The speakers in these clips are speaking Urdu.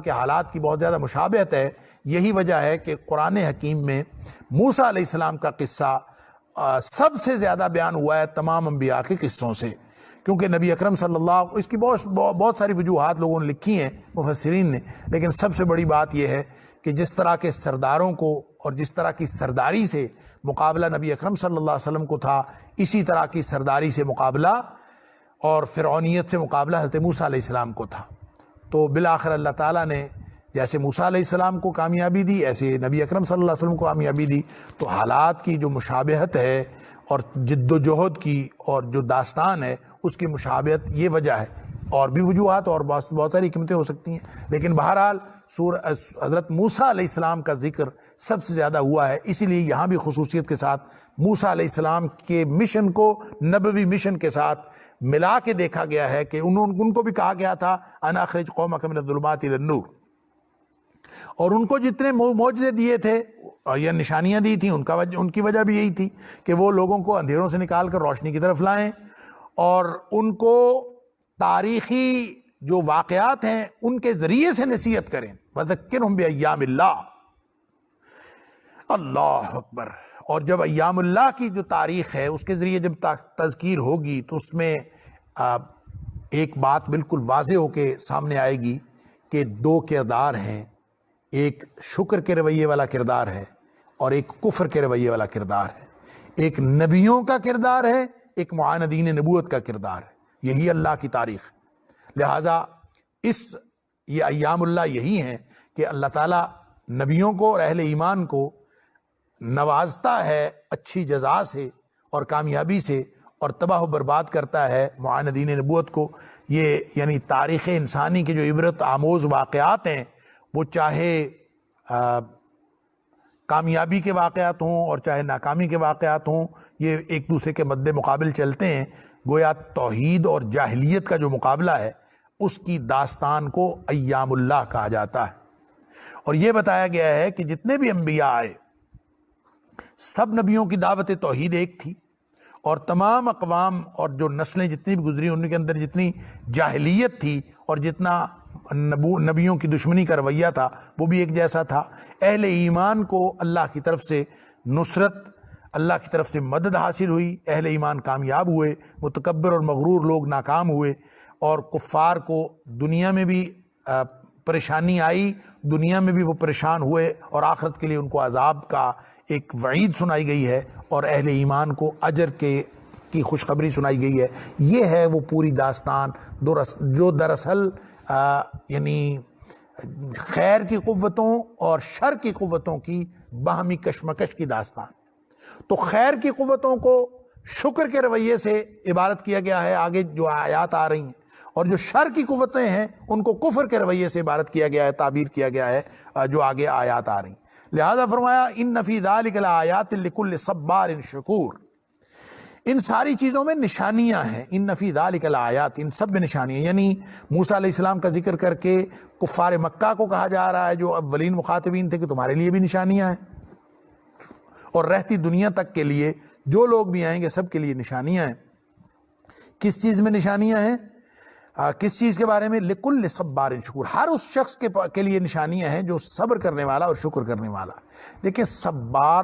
کے حالات کی بہت زیادہ مشابہت ہے. یہی وجہ ہے کہ قرآن حکیم میں موسیٰ علیہ السلام کا قصہ سب سے زیادہ بیان ہوا ہے تمام انبیاء کے قصوں سے، کیونکہ نبی اکرم صلی اللہ، اس کی بہت ساری وجوہات لوگوں نے لکھی ہیں مفسرین نے، لیکن سب سے بڑی بات یہ ہے کہ جس طرح کے سرداروں کو اور جس طرح کی سرداری سے مقابلہ نبی اکرم صلی اللہ علیہ وسلم کو تھا، اسی طرح کی سرداری سے مقابلہ اور فرعونیت سے مقابلہ حضرت موسیٰ علیہ السلام کو تھا. تو بالآخر اللہ تعالیٰ نے جیسے موسیٰ علیہ السلام کو کامیابی دی، ایسے نبی اکرم صلی اللہ علیہ وسلم کو کامیابی دی. تو حالات کی جو مشابہت ہے اور جد و جہد کی اور جو داستان ہے اس کی مشابہت یہ وجہ ہے. اور بھی وجوہات اور بہت ساری حکمتیں ہو سکتی ہیں، لیکن بہرحال حضرت موسیٰ علیہ السلام کا ذکر سب سے زیادہ ہوا ہے. اسی لیے یہاں بھی خصوصیت کے ساتھ موسیٰ علیہ السلام کے مشن کو نبوی مشن کے ساتھ ملا کے دیکھا گیا ہے کہ ان کو بھی کہا گیا تھا انا اخرج قومک من الظلمات الی النور، اور ان کو جتنے معجزے دیے تھے یا نشانیاں دی تھیں ان کی وجہ بھی یہی تھی کہ وہ لوگوں کو اندھیروں سے نکال کر روشنی کی طرف لائیں، اور ان کو تاریخی جو واقعات ہیں ان کے ذریعے سے نصیحت کریں. وذکرہم بایام اللہ، اللہ اکبر. اور جب ایام اللہ کی جو تاریخ ہے اس کے ذریعے جب تذکیر ہوگی تو اس میں ایک بات بالکل واضح ہو کے سامنے آئے گی کہ دو کردار ہیں، ایک شکر کے رویے والا کردار ہے اور ایک کفر کے رویے والا کردار ہے. ایک نبیوں کا کردار ہے، ایک معاندین نبوت کا کردار ہے. یہی اللہ کی تاریخ. لہٰذا یہ ایام اللہ یہی ہیں کہ اللہ تعالیٰ نبیوں کو اور اہل ایمان کو نوازتا ہے اچھی جزا سے اور کامیابی سے، اور تباہ و برباد کرتا ہے معاندین نبوت کو. یہ یعنی تاریخ انسانی کے جو عبرت آموز واقعات ہیں، وہ چاہے کامیابی کے واقعات ہوں اور چاہے ناکامی کے واقعات ہوں، یہ ایک دوسرے کے مد مقابل چلتے ہیں. گویا توحید اور جاہلیت کا جو مقابلہ ہے اس کی داستان کو ایام اللہ کہا جاتا ہے. اور یہ بتایا گیا ہے کہ جتنے بھی انبیاء آئے، سب نبیوں کی دعوت توحید ایک تھی، اور تمام اقوام اور جو نسلیں جتنی بھی گزری ان کے اندر جتنی جاہلیت تھی اور جتنا نبیوں کی دشمنی کا رویہ تھا وہ بھی ایک جیسا تھا. اہل ایمان کو اللہ کی طرف سے نصرت، اللہ کی طرف سے مدد حاصل ہوئی، اہل ایمان کامیاب ہوئے، متکبر اور مغرور لوگ ناکام ہوئے، اور کفار کو دنیا میں بھی پریشانی آئی، دنیا میں بھی وہ پریشان ہوئے، اور آخرت کے لیے ان کو عذاب کا ایک وعید سنائی گئی ہے، اور اہل ایمان کو اجر کی خوشخبری سنائی گئی ہے. یہ ہے وہ پوری داستان جو دراصل یعنی خیر کی قوتوں اور شر کی قوتوں کی باہمی کشمکش کی داستان. تو خیر کی قوتوں کو شکر کے رویے سے عبارت کیا گیا ہے آگے جو آیات آ رہی ہیں، اور جو شر کی قوتیں ہیں ان کو کفر کے رویے سے عبارت کیا گیا ہے، تعبیر کیا گیا ہے جو آگے آیات آ رہی ہیں. لہذا فرمایا ان فی ذلک لآیات لکل صبار شکور. ان ساری چیزوں میں نشانیاں ہیں. ان فی ذلک لآیات، ان سب میں نشانیاں. یعنی موسیٰ علیہ السلام کا ذکر کر کے کفار مکہ کو کہا جا رہا ہے جو اولین مخاطبین تھے کہ تمہارے لیے بھی نشانیاں ہیں، اور رہتی دنیا تک کے لیے جو لوگ بھی آئیں گے سب کے لیے نشانیاں ہیں. کس چیز میں نشانیاں ہیں؟ کس چیز کے بارے میں؟ لکل صبار شکور. ہر اس شخص کے لیے نشانیاں ہیں جو صبر کرنے والا اور شکر کرنے والا. دیکھیں صبار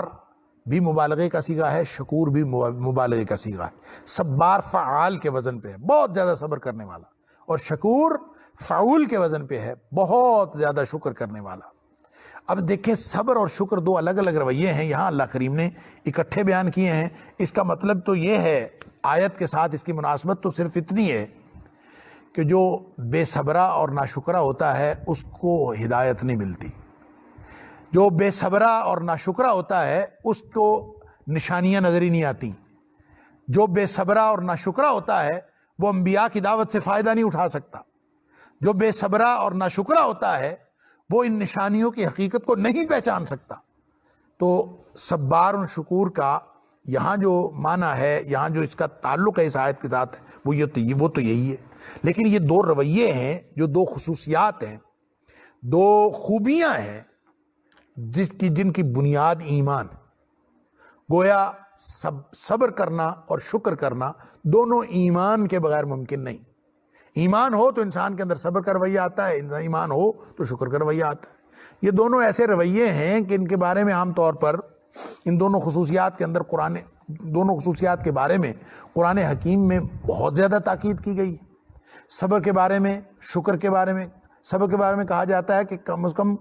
بھی مبالغے کا صیغہ ہے، شکور بھی مبالغے کا صیغہ ہے. صبار فعال کے وزن پہ ہے، بہت زیادہ صبر کرنے والا، اور شکور فعول کے وزن پہ ہے، بہت زیادہ شکر کرنے والا. اب دیکھیں صبر اور شکر دو الگ الگ رویے ہیں، یہاں اللہ کریم نے اکٹھے بیان کیے ہیں. اس کا مطلب تو یہ ہے، آیت کے ساتھ اس کی مناسبت تو صرف اتنی ہے کہ جو بے صبرہ اور ناشکرہ ہوتا ہے اس کو ہدایت نہیں ملتی. جو بے صبرہ اور ناشکرہ ہوتا ہے اس کو نشانیاں نظر ہی نہیں آتی. جو بے صبرہ اور ناشکرہ ہوتا ہے وہ انبیاء کی دعوت سے فائدہ نہیں اٹھا سکتا. جو بے صبرہ اور ناشکرہ ہوتا ہے وہ ان نشانیوں کی حقیقت کو نہیں پہچان سکتا. تو صبار و شکور کا یہاں جو معنی ہے، یہاں جو اس کا تعلق ہے اس آیت کے ساتھ وہ تو یہی ہے. لیکن یہ دو رویے ہیں، جو دو خصوصیات ہیں، دو خوبیاں ہیں جن کی بنیاد ایمان. گویا صبر کرنا اور شکر کرنا دونوں ایمان کے بغیر ممکن نہیں. ایمان ہو تو انسان کے اندر صبر کا رویہ آتا ہے، ایمان ہو تو شکر کا رویہ آتا ہے۔ یہ دونوں ایسے رویے ہیں کہ ان کے بارے میں عام طور پر ان دونوں خصوصیات کے بارے میں قرآن حکیم میں بہت زیادہ تاکید کی گئی ہے۔ صبر کے بارے میں، شکر کے بارے میں، صبر کے بارے میں کہا جاتا ہے کہ کم از کم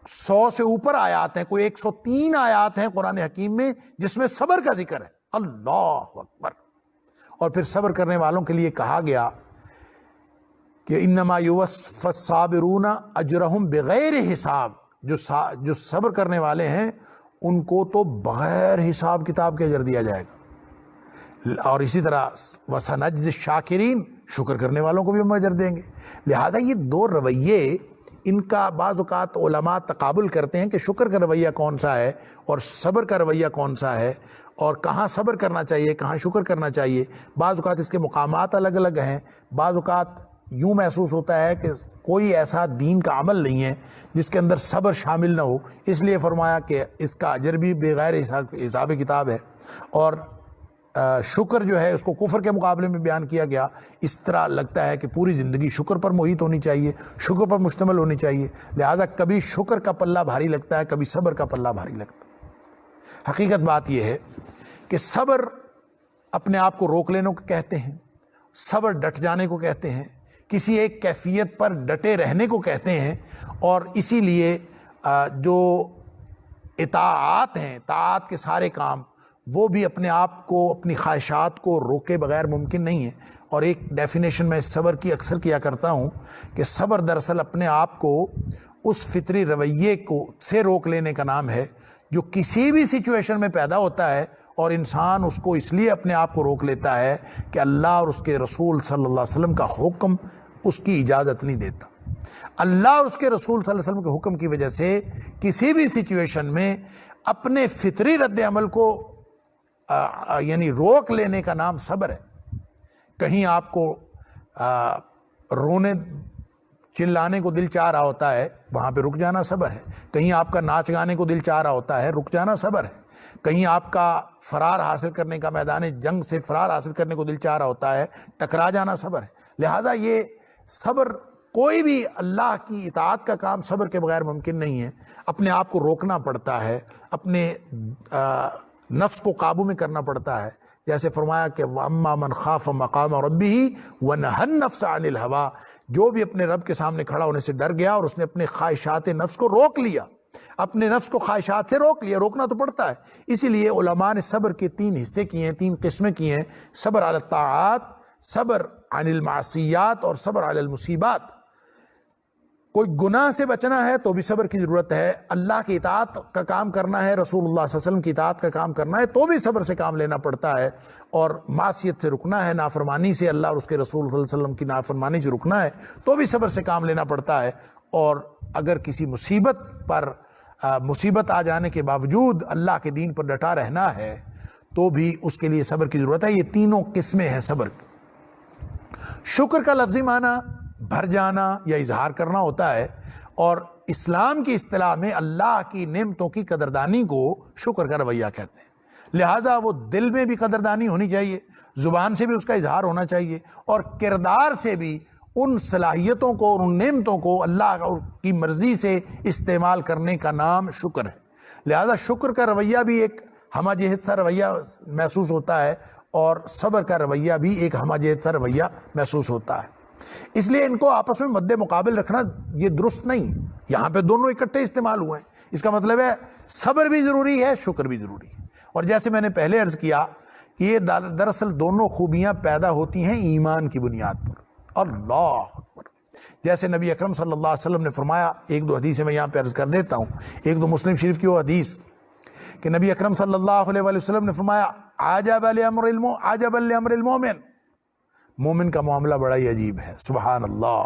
100 سے اوپر آیات ہیں، کوئی 103 آیات ہیں قرآن حکیم میں جس میں صبر کا ذکر ہے۔ اللہ اکبر۔ اور پھر صبر کرنے والوں کے لیے کہا گیا کہ انما یوفی الصابرون اجرہم بغیر حساب، جو صبر کرنے والے ہیں ان کو تو بغیر حساب کتاب کے اجر دیا جائے گا، اور اسی طرح وسنجزی الشاکرین، شکر کرنے والوں کو بھی ہم اجر دیں گے۔ لہٰذا یہ دو رویے، ان کا بعض اوقات علماء تقابل کرتے ہیں کہ شکر کا رویہ کون سا ہے اور صبر کا رویہ کون سا ہے، اور کہاں صبر کرنا چاہیے کہاں شکر کرنا چاہیے۔ بعض اوقات اس کے مقامات الگ الگ ہیں، بعض اوقات یوں محسوس ہوتا ہے کہ کوئی ایسا دین کا عمل نہیں ہے جس کے اندر صبر شامل نہ ہو، اس لیے فرمایا کہ اس کا اجر بھی بغیر حساب کتاب ہے، اور شکر جو ہے اس کو کفر کے مقابلے میں بیان کیا گیا۔ اس طرح لگتا ہے کہ پوری زندگی شکر پر محیط ہونی چاہیے، شکر پر مشتمل ہونی چاہیے، لہٰذا کبھی شکر کا پلہ بھاری لگتا ہے، کبھی صبر کا پلہ بھاری لگتا ہے۔ حقیقت بات یہ ہے کہ صبر اپنے آپ کو روک لینے کو کہتے ہیں، صبر ڈٹ جانے کو کہتے ہیں، کسی ایک کیفیت پر ڈٹے رہنے کو کہتے ہیں، اور اسی لیے جو اطاعات ہیں، طاعات کے سارے کام، وہ بھی اپنے آپ کو، اپنی خواہشات کو روکے بغیر ممکن نہیں ہے۔ اور ایک ڈیفینیشن میں صبر کی اکثر کیا کرتا ہوں کہ صبر دراصل اپنے آپ کو اس فطری رویے کو سے روک لینے کا نام ہے جو کسی بھی سچویشن میں پیدا ہوتا ہے، اور انسان اس کو اس لیے اپنے آپ کو روک لیتا ہے کہ اللہ اور اس کے رسول صلی اللہ علیہ وسلم کا حکم اس کی اجازت نہیں دیتا۔ اللہ اور اس کے رسول صلی اللہ علیہ وسلم کے حکم کی وجہ سے کسی بھی سچویشن میں اپنے فطری رد عمل کو یعنی روک لینے کا نام صبر ہے۔ کہیں آپ کو رونے چلانے کو دل چاہ رہا ہوتا ہے، وہاں پہ رک جانا صبر ہے۔ کہیں آپ کا ناچ گانے کو دل چاہ رہا ہوتا ہے، رک جانا صبر ہے۔ کہیں آپ کا فرار حاصل کرنے کا، میدان جنگ سے فرار حاصل کرنے کو دل چاہ رہا ہوتا ہے، ٹکرا جانا صبر ہے۔ لہٰذا یہ صبر، کوئی بھی اللہ کی اطاعت کا کام صبر کے بغیر ممکن نہیں ہے۔ اپنے آپ کو روکنا پڑتا ہے، اپنے نفس کو قابو میں کرنا پڑتا ہے، جیسے فرمایا کہ وَأَمَّا مَنْ خَافَ مَقَامَ رَبِّهِ وَنَهَى النَّفْسَ عَنِ الْهَوَىٰ، جو بھی اپنے رب کے سامنے کھڑا ہونے سے ڈر گیا اور اس نے اپنے خواہشات نفس کو روک لیا، اپنے نفس کو خواہشات سے روک لیا۔ روکنا تو پڑتا ہے۔ اسی لیے علماء نے صبر کے 3 حصے کیے ہیں، 3 قسمیں کی ہیں: صبر علی الطاعات، صبر عن المعصیات، اور صبر علی المصیبات۔ کوئی گناہ سے بچنا ہے تو بھی صبر کی ضرورت ہے، اللہ کی اطاعت کا کام کرنا ہے، رسول اللہ صلی اللہ علیہ وسلم کی اطاعت کا کام کرنا ہے تو بھی صبر سے کام لینا پڑتا ہے، اور معصیت سے رکنا ہے، نافرمانی سے، اللہ اور اس کے رسول صلی اللہ علیہ وسلم کی نافرمانی سے رکنا ہے تو بھی صبر سے کام لینا پڑتا ہے، اور اگر کسی مصیبت آ جانے کے باوجود اللہ کے دین پر ڈٹا رہنا ہے تو بھی اس کے لیے صبر کی ضرورت ہے۔ یہ تینوں قسمیں ہیں صبر کی۔ شکر کا لفظی معنی بھر جانا یا اظہار کرنا ہوتا ہے، اور اسلام کی اصطلاح میں اللہ کی نعمتوں کی قدردانی کو شکر کا رویہ کہتے ہیں۔ لہٰذا وہ دل میں بھی قدردانی ہونی چاہیے، زبان سے بھی اس کا اظہار ہونا چاہیے، اور کردار سے بھی ان صلاحیتوں کو اور ان نعمتوں کو اللہ کی مرضی سے استعمال کرنے کا نام شکر ہے۔ لہٰذا شکر کا رویہ بھی ایک ہمہ جہت سا رویہ محسوس ہوتا ہے، اور صبر کا رویہ بھی ایک ہمہ جہت سا رویہ محسوس ہوتا ہے۔ اس لیے ان کو آپس میں مد مقابل رکھنا یہ درست نہیں۔ یہاں پہ دونوں اکٹھے استعمال ہوئے ہیں، اس کا مطلب ہے صبر بھی ضروری ہے، شکر بھی ضروری ہے۔ اور جیسے میں نے پہلے عرض کیا کہ یہ دراصل دونوں خوبیاں پیدا ہوتی ہیں ایمان کی بنیاد پر۔ اللہ اکبر۔ جیسے نبی اکرم صلی اللہ علیہ وسلم نے فرمایا، 1-2 حدیثیں میں یہاں پہ عرض کر دیتا ہوں، 1-2 مسلم شریف کی وہ حدیث کہ نبی اکرم صلی اللہ علیہ وسلم نے فرمایا عجبا لامر المومن، مومن کا معاملہ بڑا ہی عجیب ہے۔ سبحان اللہ۔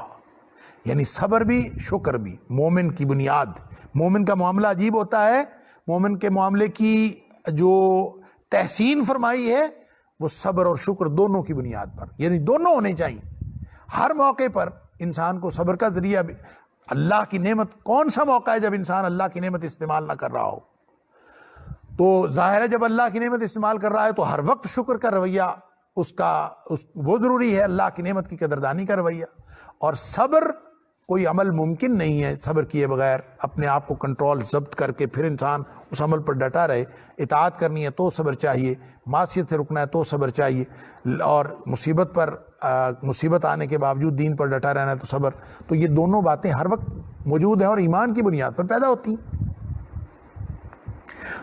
یعنی صبر بھی شکر بھی مومن کی بنیاد۔ مومن کا معاملہ عجیب ہوتا ہے، مومن کے معاملے کی جو تحسین فرمائی ہے وہ صبر اور شکر دونوں کی بنیاد پر، یعنی دونوں ہونے چاہیے۔ ہر موقع پر انسان کو صبر کا ذریعہ بھی، اللہ کی نعمت، کون سا موقع ہے جب انسان اللہ کی نعمت استعمال نہ کر رہا ہو؟ تو ظاہر ہے جب اللہ کی نعمت استعمال کر رہا ہے تو ہر وقت شکر کا رویہ وہ ضروری ہے اللہ کی نعمت کی قدردانی کا رویہ. اور صبر کوئی عمل ممکن نہیں ہے صبر کیے بغیر. اپنے آپ کو کنٹرول ضبط کر کے پھر انسان اس عمل پر ڈٹا رہے. اطاعت کرنی ہے تو صبر چاہیے، معصیت سے رکنا ہے تو صبر چاہیے، اور مصیبت آنے کے باوجود دین پر ڈٹا رہنا ہے تو صبر. تو یہ دونوں باتیں ہر وقت موجود ہیں اور ایمان کی بنیاد پر پیدا ہوتی ہیں.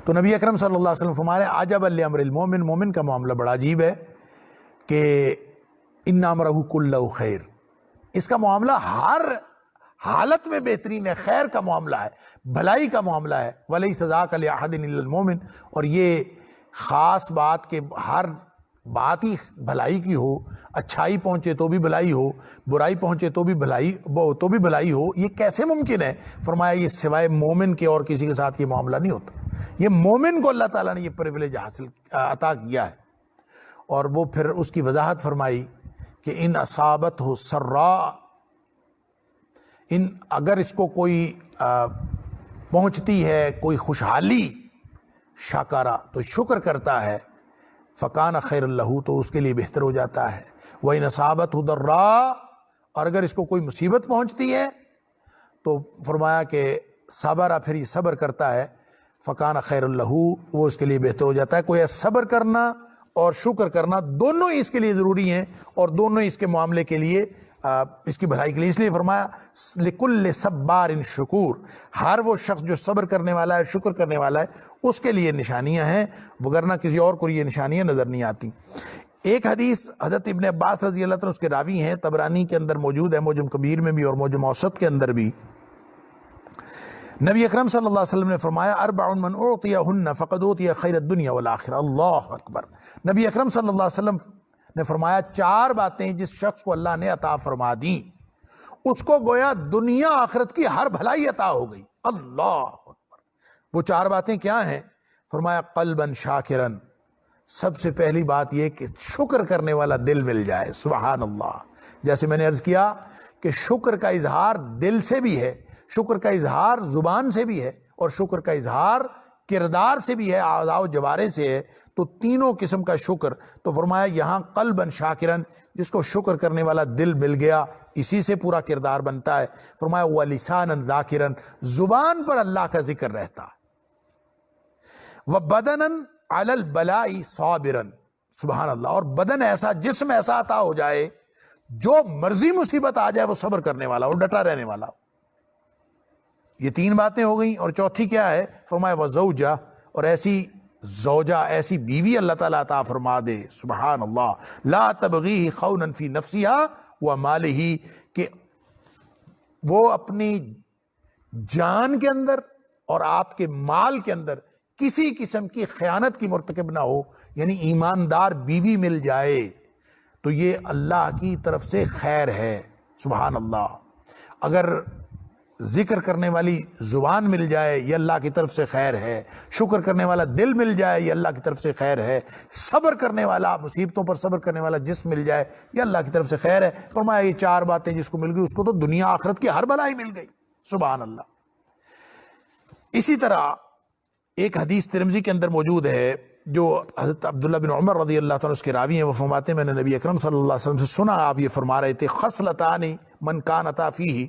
تو نبی اکرم صلی اللہ علیہ وسلم فرما رہے ہیں عجبا لامر المومن، مومن کا معاملہ بڑا عجیب ہے کہ ان امرہ کلہ خیر، اس کا معاملہ ہر حالت میں بہترین ہے، خیر کا معاملہ ہے، بھلائی کا معاملہ ہے. ولیس ذاک لأحد الا المؤمن، اور یہ خاص بات کہ ہر بات ہی بھلائی کی ہو، اچھائی پہنچے تو بھی بھلائی ہو، برائی پہنچے تو بھی بھلائی ہو، یہ کیسے ممکن ہے؟ فرمایا یہ سوائے مومن کے اور کسی کے ساتھ یہ معاملہ نہیں ہوتا. یہ مومن کو اللہ تعالیٰ نے یہ پریویلیج عطا کیا ہے. اور وہ پھر اس کی وضاحت فرمائی کہ ان اصابت ہو سرا، اگر اس کو کوئی پہنچتی ہے کوئی خوشحالی، شاکارا تو شکر کرتا ہے، فکان خیر اللہ تو اس کے لیے بہتر ہو جاتا ہے. وَإِنْ أَصَابَتْهُ ضَرَّاء، اور اگر اس کو کوئی مصیبت پہنچتی ہے تو فرمایا کہ صبر، پھر یہ صبر کرتا ہے، فکان خیر اللہ وہ اس کے لیے بہتر ہو جاتا ہے. کوئی صبر کرنا اور شکر کرنا دونوں ہی اس کے لیے ضروری ہیں، اور دونوں ہی اس کے معاملے کے لیے، اس کی بھلائی کے لیے. اس لیے فرمایا لِكُلِّ صَبَّارٍ شکور، ہر وہ شخص جو صبر کرنے والا ہے، شکر کرنے والا ہے، اس کے لیے نشانیاں ہیں، وگرنہ کسی اور کو یہ نشانیاں نظر نہیں آتی. ایک حدیث حضرت ابن عباس رضی اللہ عنہ اس کے راوی ہیں، طبرانی کے اندر موجود ہے، معجم کبیر میں بھی اور معجم اوسط کے اندر بھی. نبی اکرم صلی اللہ علیہ وسلم نے فرمایا اربع من اعطیہن فقد اعطی خیر الدنیا والآخرہ. اللہ اکبر. نبی اکرم صلی اللہ علیہ وسلم نے فرمایا 4 باتیں جس شخص کو اللہ نے عطا فرما دیں اس کو گویا دنیا آخرت کی ہر بھلائی عطا ہو گئی. اللہ اکبر. وہ 4 باتیں کیا ہیں؟ فرمایا قلبا شاکرا، سب سے پہلی بات یہ کہ شکر کرنے والا دل مل جائے. سبحان اللہ. جیسے میں نے عرض کیا کہ شکر کا اظہار دل سے بھی ہے، شکر کا اظہار زبان سے بھی ہے، اور شکر کا اظہار کردار سے بھی ہے، اعضاء و جوارح سے ہے. تو تینوں قسم کا شکر. تو فرمایا یہاں قلبا شاکرا، جس کو شکر کرنے والا دل مل گیا اسی سے پورا کردار بنتا ہے. فرمایا وَلِسَانًا ذَاكِرًا، زبان پر اللہ کا ذکر رہتا ہے. وَبَدَنًا عَلَى الْبَلَاءِ صَابِرًا، سبحان اللہ. اور بدن ایسا، جسم ایسا عطا ہو جائے جو مرضی مصیبت آ جائے وہ صبر کرنے والا اور ڈٹا رہنے والا. یہ 3 باتیں ہو گئیں. اور چوتھی کیا ہے؟ فرمایا وَزَوْجَةً، اور ایسی زوجہ، ایسی بیوی اللہ تعالیٰ عطا فرما دے. سبحان اللہ. لا تبغیہ خونا فی نفسہا ومالہ، کہ وہ اپنی جان کے اندر اور آپ کے مال کے اندر کسی قسم کی خیانت کی مرتکب نہ ہو. یعنی ایماندار بیوی مل جائے تو یہ اللہ کی طرف سے خیر ہے. سبحان اللہ. اگر ذکر کرنے والی زبان مل جائے یہ اللہ کی طرف سے خیر ہے. شکر کرنے والا دل مل جائے یہ اللہ کی طرف سے خیر ہے. صبر کرنے والا، مصیبتوں پر صبر کرنے والا جسم مل جائے یہ اللہ کی طرف سے خیر ہے. فرمایا یہ 4 باتیں جس کو مل گئی اس کو تو دنیا آخرت کی ہر بھلائی مل گئی. سبحان اللہ. اسی طرح ایک حدیث ترمذی کے اندر موجود ہے جو حضرت عبداللہ بن عمر رضی اللہ تعالیٰ اس کے راوی ہیں. وہ فرماتے ہیں میں نے نبی اکرم صلی اللہ علیہ وسلم سے سنا، آپ یہ فرما رہے تھے خصلتان من کانتا فیہ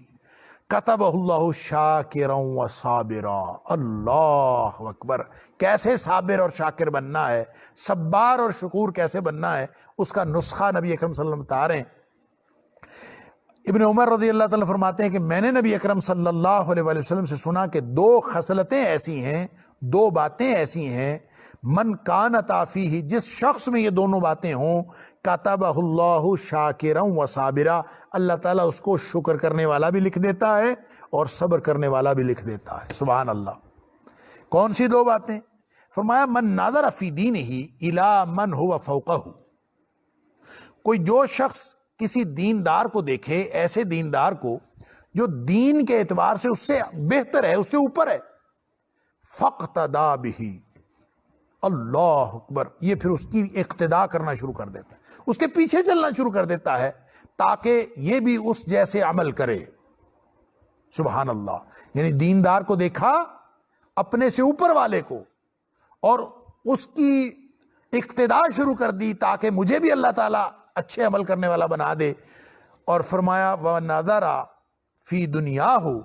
کتبہ اللہ شاکرا و صابرا. اللہ اکبر. کیسے صابر اور شاکر بننا ہے، صبار اور شکور کیسے بننا ہے، اس کا نسخہ نبی اکرم صلی اللہ علیہ وسلم بتا رہے ہیں. ابن عمر رضی اللہ تعالیٰ فرماتے ہیں کہ میں نے نبی اکرم صلی اللہ علیہ وسلم سے سنا کہ 2 خصلتیں ایسی ہیں، 2 باتیں ایسی ہیں، من کانت فیہ، جس شخص میں یہ دونوں باتیں ہوں، کتبہ اللہ شاکرا و صابرا، اللہ تعالیٰ اس کو شکر کرنے والا بھی لکھ دیتا ہے اور صبر کرنے والا بھی لکھ دیتا ہے. سبحان اللہ. کون سی 2 باتیں؟ فرمایا من نظر فی دینہ الی من ہوا فوقہ، کوئی جو شخص کسی دیندار کو دیکھے، ایسے دیندار کو جو دین کے اعتبار سے اس سے بہتر ہے، اس سے اوپر ہے، فاقتدی بہ، اللہ اکبر، یہ پھر اس کی اقتداء کرنا شروع کر دیتا ہے، اس کے پیچھے چلنا شروع کر دیتا ہے تاکہ یہ بھی اس جیسے عمل کرے. سبحان اللہ. یعنی دیندار کو دیکھا، اپنے سے اوپر والے کو، اور اس کی اقتدا شروع کر دی تاکہ مجھے بھی اللہ تعالیٰ اچھے عمل کرنے والا بنا دے. اور فرمایا وَنَظَرَ فِي دُنْيَاهُ،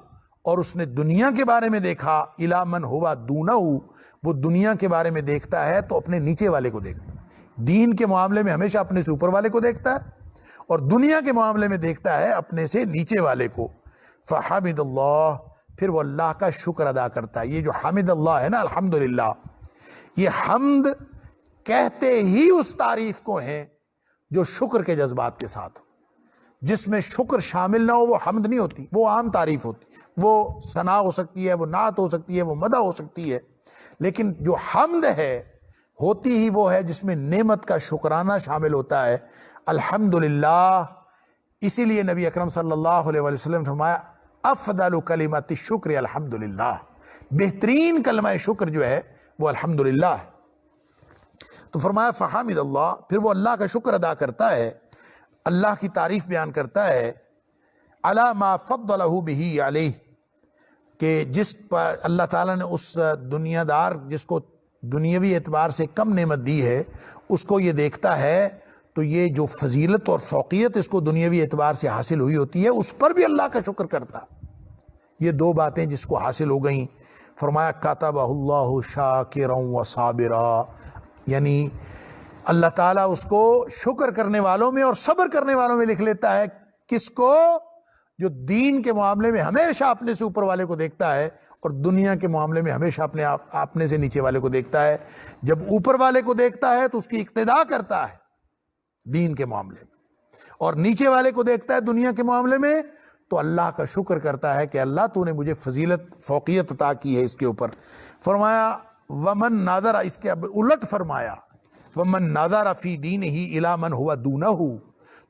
اور اس نے دنیا کے بارے میں دیکھا، إِلَى مَنْ هُوَ دُونَهُ، وہ دنیا کے بارے میں دیکھتا ہے تو اپنے نیچے والے کو دیکھتا ہے. دین کے معاملے میں ہمیشہ اپنے سے اوپر والے کو دیکھتا ہے اور دنیا کے معاملے میں دیکھتا ہے اپنے سے نیچے والے کو. فحمد اللہ، پھر وہ اللہ کا شکر ادا کرتا ہے. یہ جو حمد اللہ ہے نا، الحمدللہ، یہ حمد کہتے ہی اس تعریف کو ہیں جو شکر کے جذبات کے ساتھ ہو. جس میں شکر شامل نہ ہو وہ حمد نہیں ہوتی، وہ عام تعریف ہوتی. وہ ثنا ہو سکتی ہے، وہ نعت ہو سکتی ہے، وہ مدح ہو سکتی ہے، لیکن جو حمد ہے ہوتی ہی وہ ہے جس میں نعمت کا شکرانہ شامل ہوتا ہے. الحمدللہ. اسی لیے نبی اکرم صلی اللہ علیہ وسلم نے فرمایا افضل کلمات الشکر الحمدللہ، بہترین کلمہ شکر جو ہے وہ الحمدللہ ہے. تو فرمایا فحمد اللہ، پھر وہ اللہ کا شکر ادا کرتا ہے، اللہ کی تعریف بیان کرتا ہے. علی ما فضلہ بہ علیہ، کہ جس پر اللہ تعالیٰ نے اس دنیا دار جس کو دنیاوی اعتبار سے کم نعمت دی ہے اس کو یہ دیکھتا ہے تو یہ جو فضیلت اور فوقیت اس کو دنیاوی اعتبار سے حاصل ہوئی ہوتی ہے اس پر بھی اللہ کا شکر کرتا. یہ دو باتیں جس کو حاصل ہو گئیں، فرمایا کاتبہ اللہ شاکرا و صابرا، یعنی اللہ تعالیٰ اس کو شکر کرنے والوں میں اور صبر کرنے والوں میں لکھ لیتا ہے. کس کو؟ جو دین کے معاملے میں ہمیشہ اپنے سے اوپر والے کو دیکھتا ہے اور دنیا کے معاملے میں ہمیشہ اپنے سے نیچے والے کو دیکھتا ہے. جب اوپر والے کو دیکھتا ہے تو اس کی اقتدا کرتا ہے دین کے معاملے میں، اور نیچے والے کو دیکھتا ہے دنیا کے معاملے میں تو اللہ کا شکر کرتا ہے کہ اللہ تو نے مجھے فضیلت فوقیت عطا کی ہے اس کے اوپر. فرمایا ومن ناظر، اس کے الٹ فرمایا ومن ناظر فی دینہ الی من ہوا دونہ،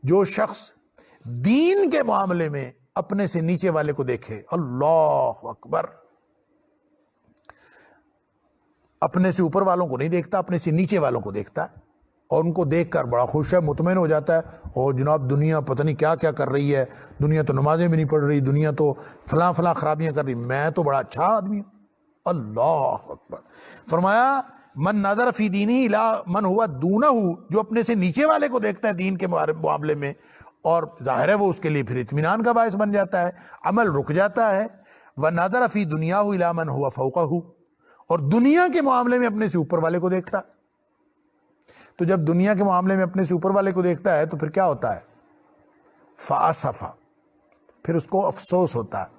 جو شخص دین کے معاملے میں اپنے سے نیچے والے کو دیکھے. اللہ اکبر. اپنے سے اوپر والوں کو نہیں دیکھتا، اپنے سے نیچے والوں کو دیکھتا ہے اور ان کو دیکھ کر بڑا خوش ہے، مطمئن ہو جاتا ہے. اور جناب دنیا پتہ نہیں کیا کیا کر رہی ہے، دنیا تو نمازیں بھی نہیں پڑھ رہی، دنیا تو فلاں فلاں خرابیاں کر رہی، میں تو بڑا اچھا آدمی ہوں. اللہ اکبر. فرمایا من نظر فی دینی الی من ہوا دونہ، جو اپنے سے نیچے والے کو دیکھتا ہے دین کے معاملے میں، اور ظاہر ہے وہ اس کے لیے پھر اطمینان کا باعث بن جاتا ہے، عمل رک جاتا ہے. وَنَظَرَ فِي دُنْيَاهُ إِلَى مَنْ هُوَ فَوْقَهُ، اور دنیا کے معاملے میں اپنے سے اوپر والے کو دیکھتا. تو جب دنیا کے معاملے میں اپنے سے اوپر والے کو دیکھتا ہے تو پھر کیا ہوتا ہے؟ فَأَسَفَ، پھر اس کو افسوس ہوتا ہے.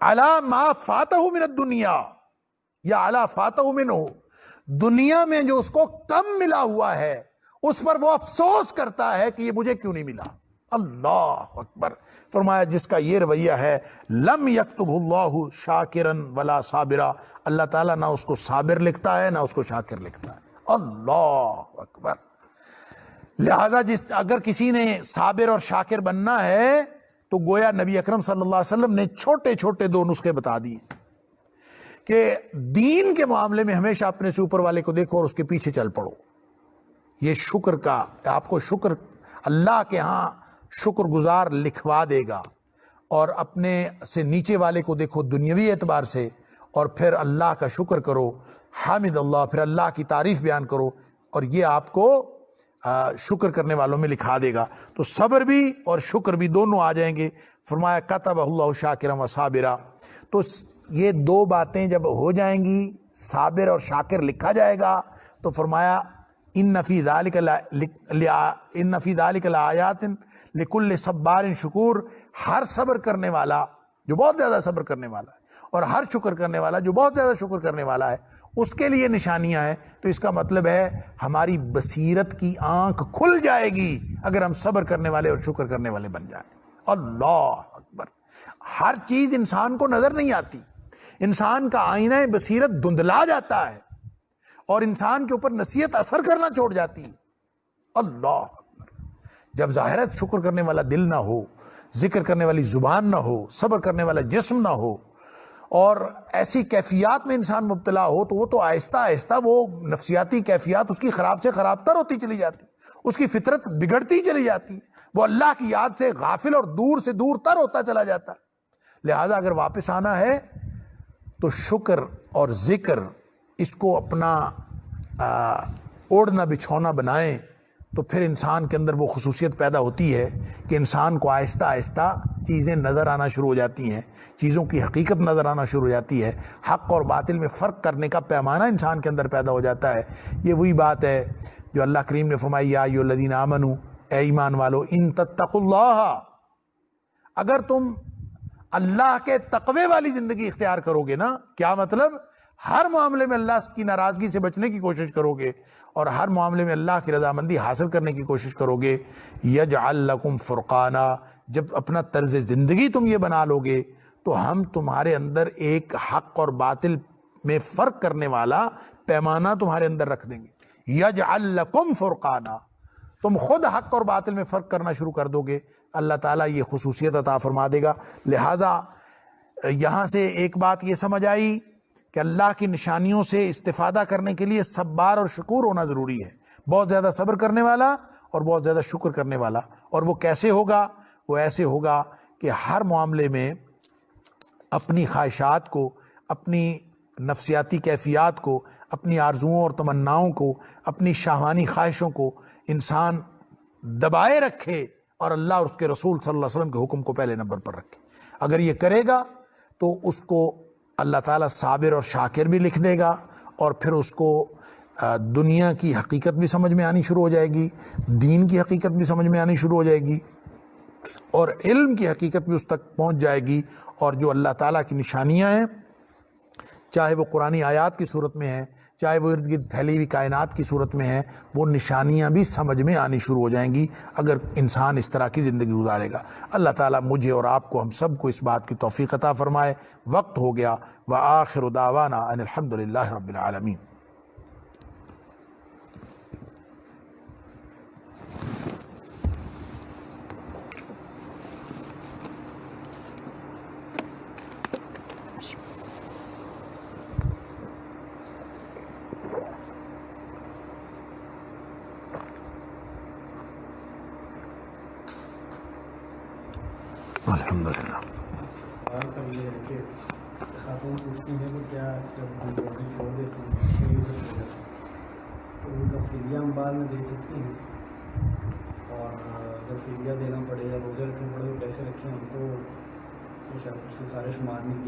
عَلَى مَا فَاتَهُ مِنَ الدُّنْيَا، یا عَلَى فَاتَهُ مِنْهُ، دنیا میں جو اس کو کم ملا ہوا ہے اس پر وہ افسوس کرتا ہے کہ یہ مجھے کیوں نہیں ملا. اللہ اکبر. فرمایا جس کا یہ رویہ ہے لم یکتبہ اللہ شاکرا ولا صابرا، اللہ تعالیٰ نہ اس کو صابر لکھتا ہے نہ اس کو شاکر لکھتا ہے. اللہ اکبر. لہذا اگر کسی نے صابر اور شاکر بننا ہے تو گویا نبی اکرم صلی اللہ علیہ وسلم نے چھوٹے چھوٹے دو نسخے بتا دیے کہ دین کے معاملے میں ہمیشہ اپنے سے اوپر والے کو دیکھو اور اس کے پیچھے چل پڑو. یہ شکر کا، آپ کو شکر اللہ کے ہاں شکر گزار لکھوا دے گا. اور اپنے سے نیچے والے کو دیکھو دنیاوی اعتبار سے اور پھر اللہ کا شکر کرو، حامد اللہ، پھر اللہ کی تعریف بیان کرو، اور یہ آپ کو شکر کرنے والوں میں لکھا دے گا. تو صبر بھی اور شکر بھی دونوں آ جائیں گے. فرمایا کتب اللہ شاکرا و صابرا. تو یہ دو باتیں جب ہو جائیں گی، صابر اور شاکر لکھا جائے گا، تو فرمایا ان فی ذلک لآیات لکل صبار شکور، ہر صبر کرنے والا جو بہت زیادہ صبر کرنے والا ہے اور ہر شکر کرنے والا جو بہت زیادہ شکر کرنے والا ہے اس کے لیے نشانیاں ہیں. تو اس کا مطلب ہے ہماری بصیرت کی آنکھ کھل جائے گی اگر ہم صبر کرنے والے اور شکر کرنے والے بن جائیں. اللہ اکبر. ہر چیز انسان کو نظر نہیں آتی، انسان کا آئینہ بصیرت دھندلا جاتا ہے اور انسان کے اوپر نصیحت اثر کرنا چھوڑ جاتی ہے. اللہ اکبر. جب ظاہرت شکر کرنے والا دل نہ ہو، ذکر کرنے والی زبان نہ ہو، صبر کرنے والا جسم نہ ہو، اور ایسی کیفیات میں انسان مبتلا ہو تو وہ تو آہستہ آہستہ وہ نفسیاتی کیفیات اس کی خراب سے خراب تر ہوتی چلی جاتی، اس کی فطرت بگڑتی چلی جاتی، وہ اللہ کی یاد سے غافل اور دور سے دور تر ہوتا چلا جاتا. لہذا اگر واپس آنا ہے تو شکر اور ذکر اس کو اپنا اوڑھنا بچھونا بنائیں تو پھر انسان کے اندر وہ خصوصیت پیدا ہوتی ہے کہ انسان کو آہستہ آہستہ چیزیں نظر آنا شروع ہو جاتی ہیں، چیزوں کی حقیقت نظر آنا شروع ہو جاتی ہے، حق اور باطل میں فرق کرنے کا پیمانہ انسان کے اندر پیدا ہو جاتا ہے۔ یہ وہی بات ہے جو اللہ کریم نے فرمائی، یا ایھا الذین آمنوا، اے ایمان والو، ان تتقوا اللہ، اگر تم اللہ کے تقوی والی زندگی اختیار کرو گے نا، کیا مطلب؟ ہر معاملے میں اللہ کی ناراضگی سے بچنے کی کوشش کرو گے اور ہر معاملے میں اللہ کی رضامندی حاصل کرنے کی کوشش کرو گے، یجعل لکم فرقانا، جب اپنا طرز زندگی تم یہ بنا لو گے تو ہم تمہارے اندر ایک حق اور باطل میں فرق کرنے والا پیمانہ تمہارے اندر رکھ دیں گے۔ یجعل لکم فرقانا، تم خود حق اور باطل میں فرق کرنا شروع کر دو گے، اللہ تعالیٰ یہ خصوصیت عطا فرما دے گا۔ لہٰذا یہاں سے ایک بات یہ سمجھ آئی کہ اللہ کی نشانیوں سے استفادہ کرنے کے لیے صبار اور شکور ہونا ضروری ہے، بہت زیادہ صبر کرنے والا اور بہت زیادہ شکر کرنے والا۔ اور وہ کیسے ہوگا؟ وہ ایسے ہوگا کہ ہر معاملے میں اپنی خواہشات کو، اپنی نفسیاتی کیفیات کو، اپنی آرزوؤں اور تمناؤں کو، اپنی شہوانی خواہشوں کو انسان دبائے رکھے اور اللہ اور اس کے رسول صلی اللہ علیہ وسلم کے حکم کو پہلے نمبر پر رکھے۔ اگر یہ کرے گا تو اس کو اللہ تعالیٰ صابر اور شاکر بھی لکھ دے گا، اور پھر اس کو دنیا کی حقیقت بھی سمجھ میں آنی شروع ہو جائے گی، دین کی حقیقت بھی سمجھ میں آنی شروع ہو جائے گی، اور علم کی حقیقت بھی اس تک پہنچ جائے گی، اور جو اللہ تعالیٰ کی نشانیاں ہیں، چاہے وہ قرآنی آیات کی صورت میں ہیں، چاہے وہ ارد گرد پھیلی ہوئی کائنات کی صورت میں ہیں، وہ نشانیاں بھی سمجھ میں آنی شروع ہو جائیں گی اگر انسان اس طرح کی زندگی گزارے گا۔ اللہ تعالیٰ مجھے اور آپ کو، ہم سب کو اس بات کی توفیق عطا فرمائے۔ وقت ہو گیا، وآخر دعوانا ان الحمد للہ رب العالمین۔ الحمدللہ۔ سوال سب یہ ہے کہ خاتون پوچھتی ہیں کہ کیا جب ہم نوکری چھوڑ دیتے ہیں شریر کی وجہ سے تو ان کا فدیہ ہم بعد میں دے سکتی ہیں، اور اگر فدیہ دینا پڑے یا روزہ رکھنا پڑے تو کیسے رکھیں؟ ہم کو سارے شمار نہیں کیے